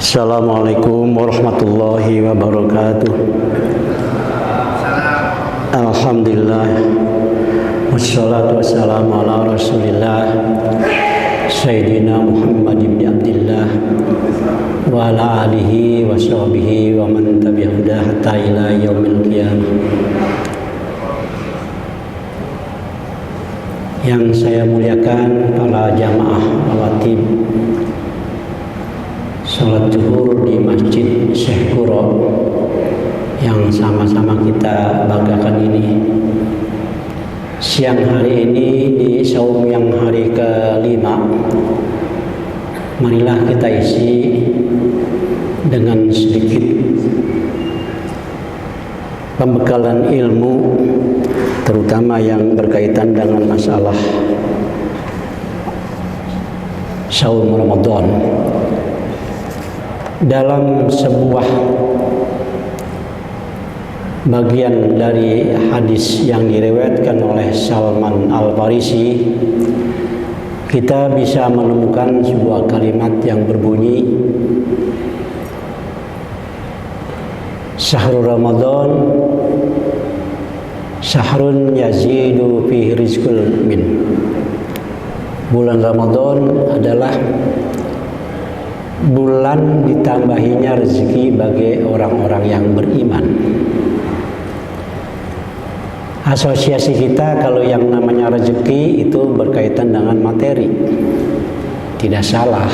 Assalamualaikum warahmatullahi wabarakatuh. Alhamdulillah, wassalatu wassalamu ala rasulillah Sayyidina Muhammad ibn Abdillah wa ala alihi wa sahbihi wa man tabi'ahudah hatta ila yaumil qiyamah. Yang saya muliakan para jamaah rawatib salat zuhur di Masjid Syekh Kuro yang sama-sama kita banggakan ini. Siang hari ini di saum yang hari kelima, marilah kita isi dengan sedikit pembekalan ilmu, terutama yang berkaitan dengan masalah saum Ramadan. Dalam sebuah bagian dari hadis yang diriwayatkan oleh Salman Al-Farisi, kita bisa menemukan sebuah kalimat yang berbunyi, Syahrul Ramadan syahrun yazidu fihi rizqul mu'min. Bulan Ramadan adalah bulan ditambahinya rezeki bagi orang-orang yang beriman. Asosiasi kita kalau yang namanya rezeki itu berkaitan dengan materi, tidak salah.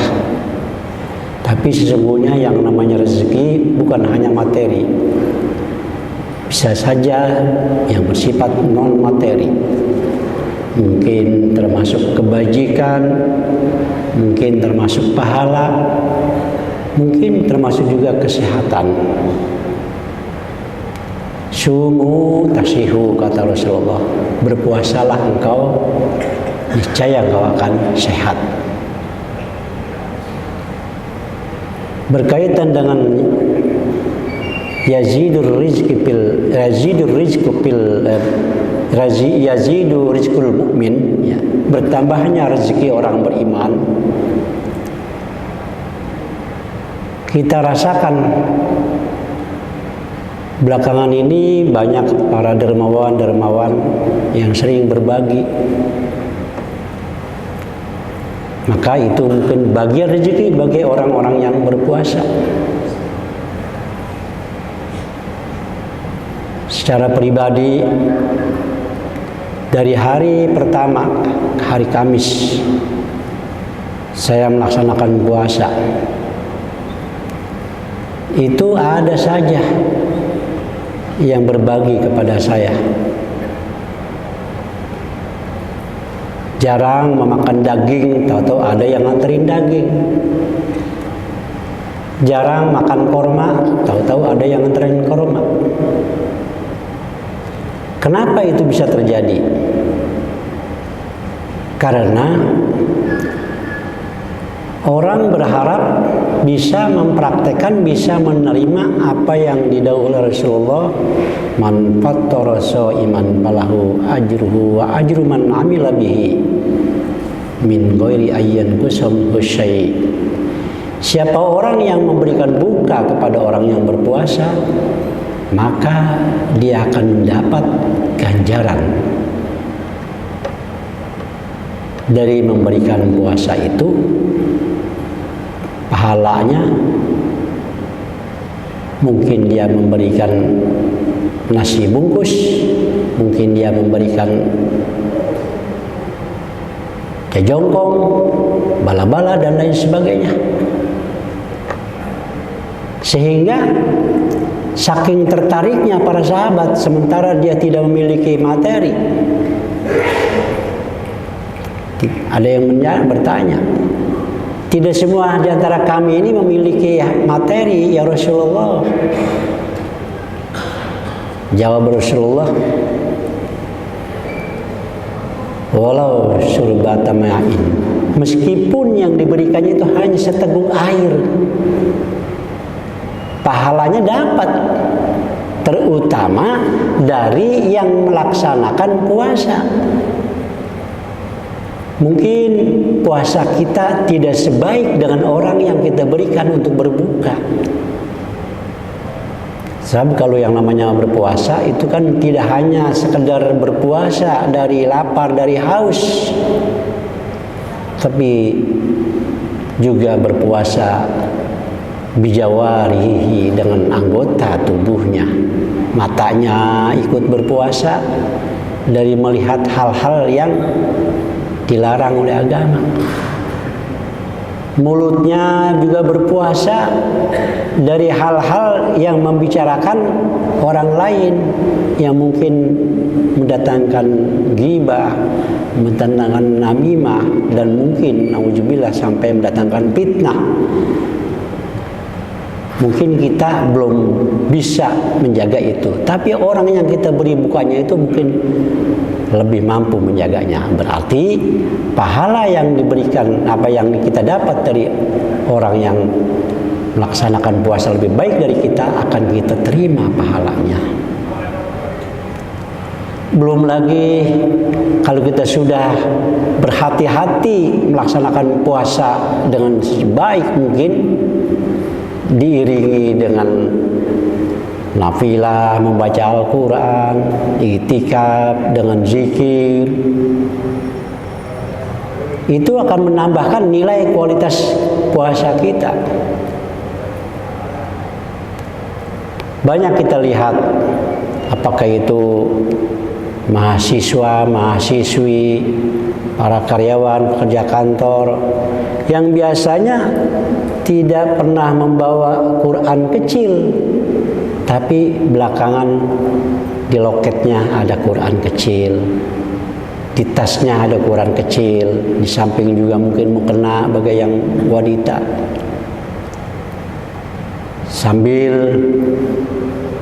Tapi sesungguhnya yang namanya rezeki bukan hanya materi, bisa saja yang bersifat non materi, mungkin termasuk kebajikan, mungkin termasuk pahala, mungkin termasuk juga kesehatan. Sumu tasihu, kata Rasulullah, berpuasalah engkau, niscaya engkau akan sehat. Berkaitan dengan yazidu rizqul mu'min, ya, bertambahnya rezeki orang beriman. Kita rasakan belakangan ini banyak para dermawan yang sering berbagi. Maka itu mungkin bagian rezeki bagi orang-orang yang berpuasa. Secara pribadi, dari hari pertama, hari Kamis, saya melaksanakan puasa. Itu ada saja yang berbagi kepada saya. Jarang memakan daging, tahu-tahu ada yang nganterin daging. Jarang makan korma, tahu-tahu ada yang nganterin korma. Kenapa itu bisa terjadi? Karena orang berharap bisa mempraktekkan, bisa menerima apa yang didhawuhi oleh Rasulullah, man fattara shaiman falahu ajruhu wa ajru man amila bihi min ghairi ayyan kusum syai'. Siapa orang yang memberikan buka kepada orang yang berpuasa, maka dia akan mendapat ganjaran dari memberikan puasa itu. Pahalanya mungkin dia memberikan nasi bungkus, mungkin dia memberikan jongkong, bala-bala dan lain sebagainya. Sehingga saking tertariknya para sahabat, sementara dia tidak memiliki materi. Ada yang bertanya, tidak semua di antara kami ini memiliki materi, ya Rasulullah. Jawab Rasulullah, walau surbata ma'in, meskipun yang diberikannya itu hanya seteguk air, pahalanya dapat, terutama dari yang melaksanakan puasa. Mungkin puasa kita tidak sebaik dengan orang yang kita berikan untuk berbuka. Sebab kalau yang namanya berpuasa itu kan tidak hanya sekedar berpuasa dari lapar, dari haus, tapi juga berpuasa bijawarihi, dengan anggota tubuhnya. Matanya ikut berpuasa dari melihat hal-hal yang dilarang oleh agama. Mulutnya juga berpuasa dari hal-hal yang membicarakan orang lain, yang mungkin mendatangkan ghibah, mendatangkan namimah, dan mungkin nauzubillah sampai mendatangkan fitnah. Mungkin kita belum bisa menjaga itu, tapi orang yang kita beri bukanya itu mungkin lebih mampu menjaganya. Berarti pahala yang diberikan, apa yang kita dapat dari orang yang melaksanakan puasa lebih baik dari kita, akan kita terima pahalanya. Belum lagi kalau kita sudah berhati-hati melaksanakan puasa dengan sebaik mungkin, diiringi dengan nafilah, membaca Al-Quran, iktikaf, dengan zikir, itu akan menambahkan nilai kualitas puasa kita. Banyak kita lihat, apakah itu mahasiswa, mahasiswi, para karyawan, pekerja kantor, yang biasanya tidak pernah membawa Quran kecil, tapi belakangan di loketnya ada Quran kecil, di tasnya ada Quran kecil, di samping juga mungkin mukena bagi yang wanita. Sambil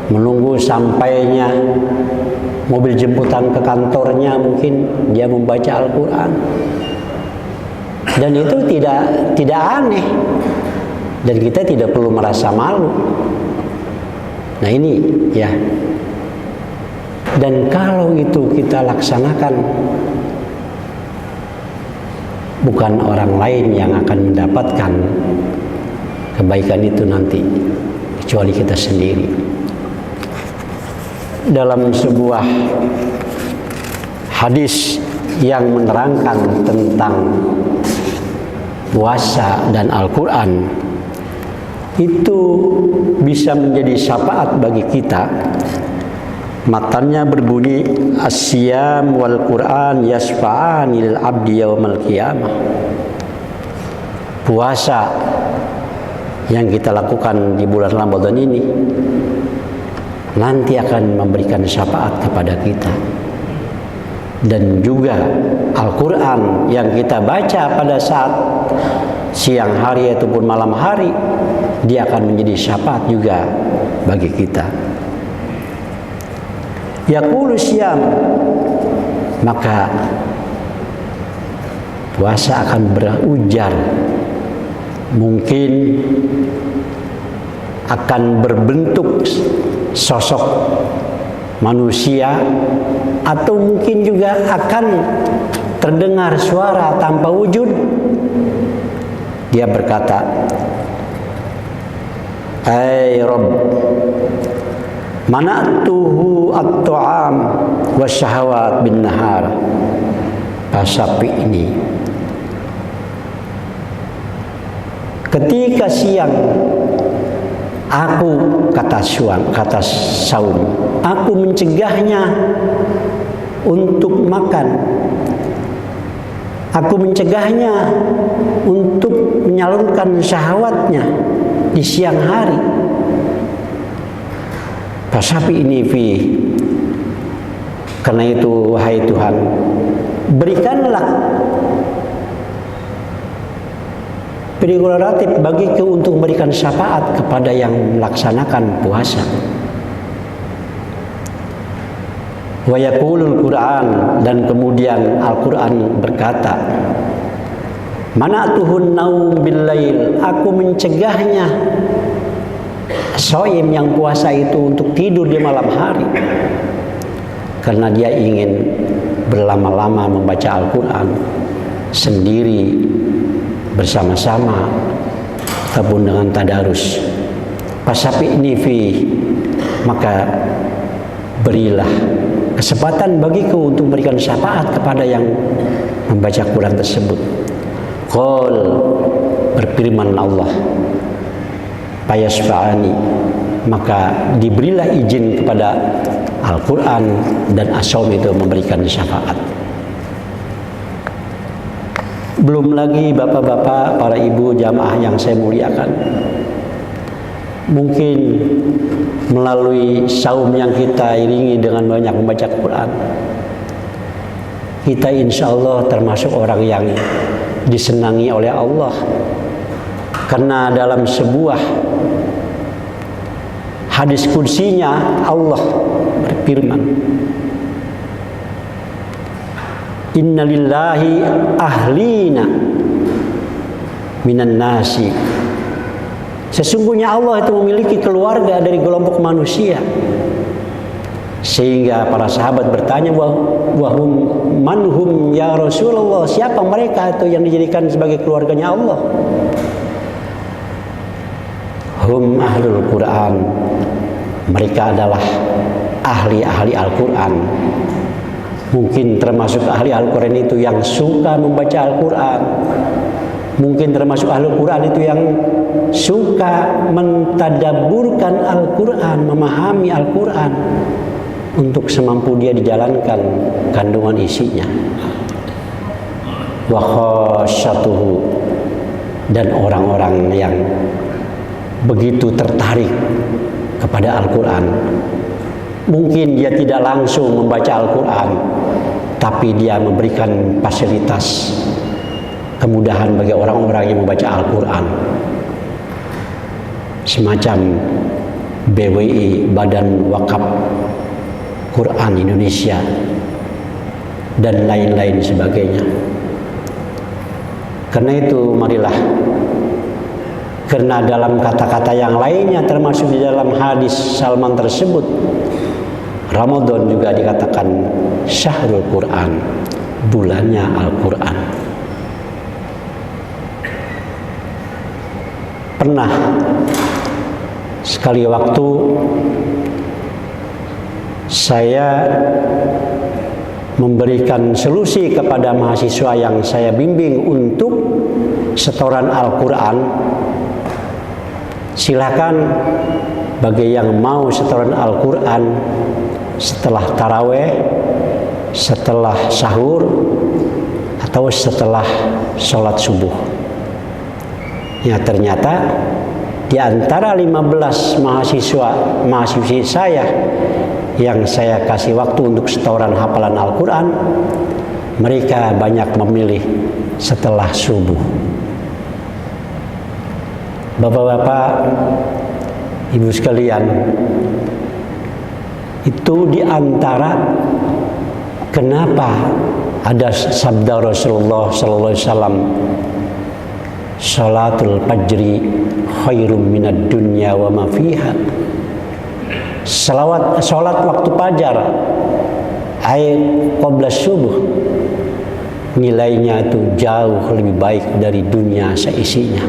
menunggu sampainya mobil jemputan ke kantornya, mungkin dia membaca Al-Quran. Dan itu tidak aneh, dan kita tidak perlu merasa malu. Nah ini ya. Dan kalau itu kita laksanakan, bukan orang lain yang akan mendapatkan kebaikan itu nanti, kecuali kita sendiri. Dalam sebuah hadis yang menerangkan tentang puasa dan Al-Quran, itu bisa menjadi syafaat bagi kita. Matanya berbunyi, as-siyam wal Quran yasfa'ani lil abdi yaumal qiyamah. Puasa yang kita lakukan di bulan Ramadan ini nanti akan memberikan syafaat kepada kita. Dan juga Al-Quran yang kita baca pada saat siang hari ataupun malam hari, dia akan menjadi syafaat juga bagi kita. Yaqulu siyam, maka puasa akan berujar, mungkin akan berbentuk sosok manusia, atau mungkin juga akan terdengar suara tanpa wujud. Dia berkata, "Ay Rabb, mana'tuhu at-ta'am wasyahawat bin nahar." Pasapi ini, ketika siang aku, kata saum, aku mencegahnya untuk makan, aku mencegahnya untuk menyalurkan syahwatnya di siang hari. Pasapi ini fi, karena itu wahai Tuhan, berikanlah prerogatif bagiku untuk memberikan syafaat kepada yang melaksanakan puasa. Wa yaqulul Quran, dan kemudian Al-Quran berkata, mana'tuhun naum bil lail, aku mencegahnya, shaim yang puasa itu, untuk tidur di malam hari, karena dia ingin berlama-lama membaca Al-Quran. sendiri, bersama-sama, ataupun dengan tadarus. Pasapi nifi, maka berilah kesempatan bagiku untuk memberikan syafaat kepada yang membaca Quran tersebut. Qul, berfirman Allah, payasfa'ani, maka diberilah izin kepada Al-Quran dan As-Saum itu memberikan syafaat. Belum lagi bapak-bapak, para ibu jamaah yang saya muliakan, mungkin melalui saum yang kita iringi dengan banyak membaca Quran, kita insya Allah termasuk orang yang disenangi oleh Allah. Karena dalam sebuah hadis kursinya Allah berfirman, Inna lillahi ahlina minan nasi. Sesungguhnya Allah itu memiliki keluarga dari kelompok manusia. Sehingga para sahabat bertanya, wahum manhum ya Rasulullah, siapa mereka itu yang dijadikan sebagai keluarganya Allah? Hum ahlul Quran, mereka adalah ahli-ahli Al-Quran. Mungkin termasuk ahli Al-Quran itu yang suka membaca Al-Quran. Mungkin termasuk ahli Al-Quran itu yang suka mentadaburkan Al-Quran, memahami Al-Quran untuk semampu dia dijalankan kandungan isinya. Wa khasyatuhu, dan orang-orang yang begitu tertarik kepada Al-Quran. Mungkin dia tidak langsung membaca Al-Quran, tapi dia memberikan fasilitas kemudahan bagi orang-orang yang membaca Al-Quran, semacam BWI, Badan Wakaf Quran Indonesia, dan lain-lain sebagainya. Karena itu marilah, karena dalam kata-kata yang lainnya termasuk di dalam hadis Salman tersebut, Ramadan juga dikatakan Syahrul Quran, bulannya Al-Quran. Pernah sekali waktu saya memberikan solusi kepada mahasiswa yang saya bimbing untuk setoran Al-Quran. Silakan bagi yang mau setoran Al-Quran setelah taraweh, setelah sahur, atau setelah sholat subuh. Ya, ternyata di antara 15 mahasiswi saya yang saya kasih waktu untuk setoran hafalan Al-Quran, mereka banyak memilih setelah subuh. Bapak-bapak, ibu sekalian, itu di antara kenapa ada sabda Rasulullah sallallahu alaihi wasallam, salatul fajri khairum minad dunya wa ma fiha. Salat waktu fajar ayat qabla subuh, nilainya itu jauh lebih baik dari dunia seisinya.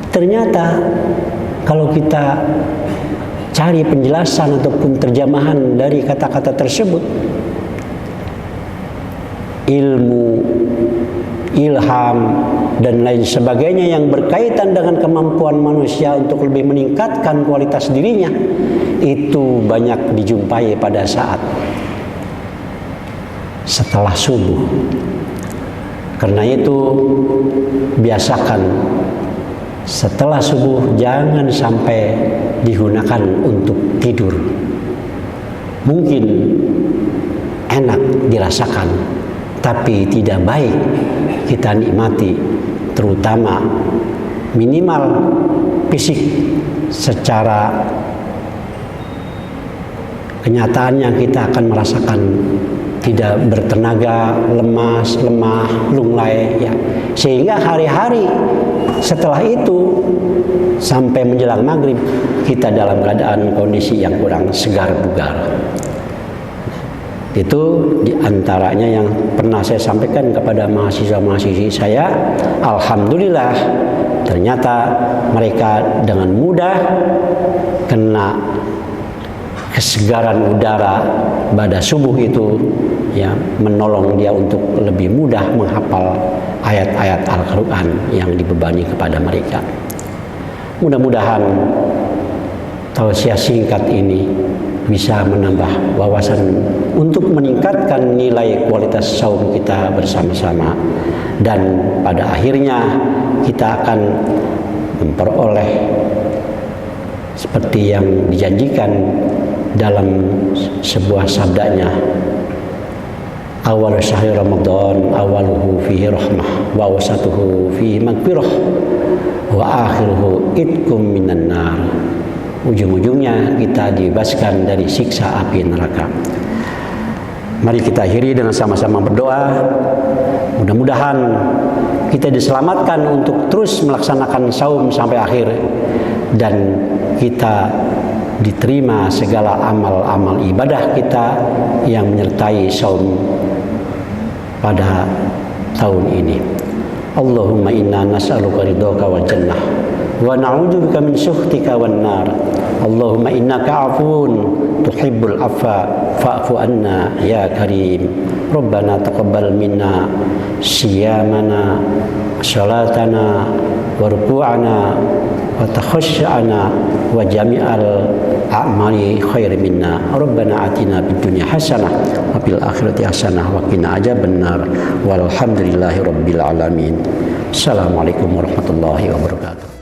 Ternyata kalau kita cari penjelasan ataupun terjemahan dari kata-kata tersebut, ilmu, ilham, dan lain sebagainya yang berkaitan dengan kemampuan manusia untuk lebih meningkatkan kualitas dirinya, itu banyak dijumpai pada saat setelah subuh. Karena itu biasakan setelah subuh jangan sampai digunakan untuk tidur. Mungkin enak dirasakan, tapi tidak baik kita nikmati, terutama minimal fisik. Secara kenyataannya kita akan merasakan tidak bertenaga, lemas, lemah, lunglai, ya. Sehingga hari-hari setelah itu sampai menjelang maghrib kita dalam keadaan kondisi yang kurang segar bugar. Itu diantaranya yang pernah saya sampaikan kepada mahasiswa-mahasiswi saya. Alhamdulillah, ternyata mereka dengan mudah kena kesegaran udara pada subuh itu, ya, menolong dia untuk lebih mudah menghafal ayat-ayat Al-Quran yang dibebani kepada mereka. Mudah-mudahan tausiah singkat ini bisa menambah wawasan untuk meningkatkan nilai kualitas saum kita bersama-sama, dan pada akhirnya kita akan memperoleh seperti yang dijanjikan dalam sebuah sabdanya, awal syahri Ramadan awaluhu fihi rahmah wa awsatuhu fihi magfirah wa akhiruhu itkum minan nar. Ujung-ujungnya kita dibebaskan dari siksa api neraka. Mari kita akhiri dengan sama-sama berdoa. Mudah-mudahan kita diselamatkan untuk terus melaksanakan saum sampai akhir, dan kita diterima segala amal-amal ibadah kita yang menyertai saum pada tahun ini. Allahumma inna nas'aluka ridhaka wal jannah wa na'udzubika min sukhtika wan nar. Allahumma innaka 'afuwun tuhibbul 'afwa fa'fu anna ya karim. Rabbana taqabbal minna siyamana salatana wa ruku'ana wa takhashsha'ana wa jami'al a'mali khair minna. Rabbana atina fid dunya hasanah wa fil akhirati hasanah wa qina adzabannar. Walhamdulillahi rabbil alamin. Assalamualaikum warahmatullahi wabarakatuh.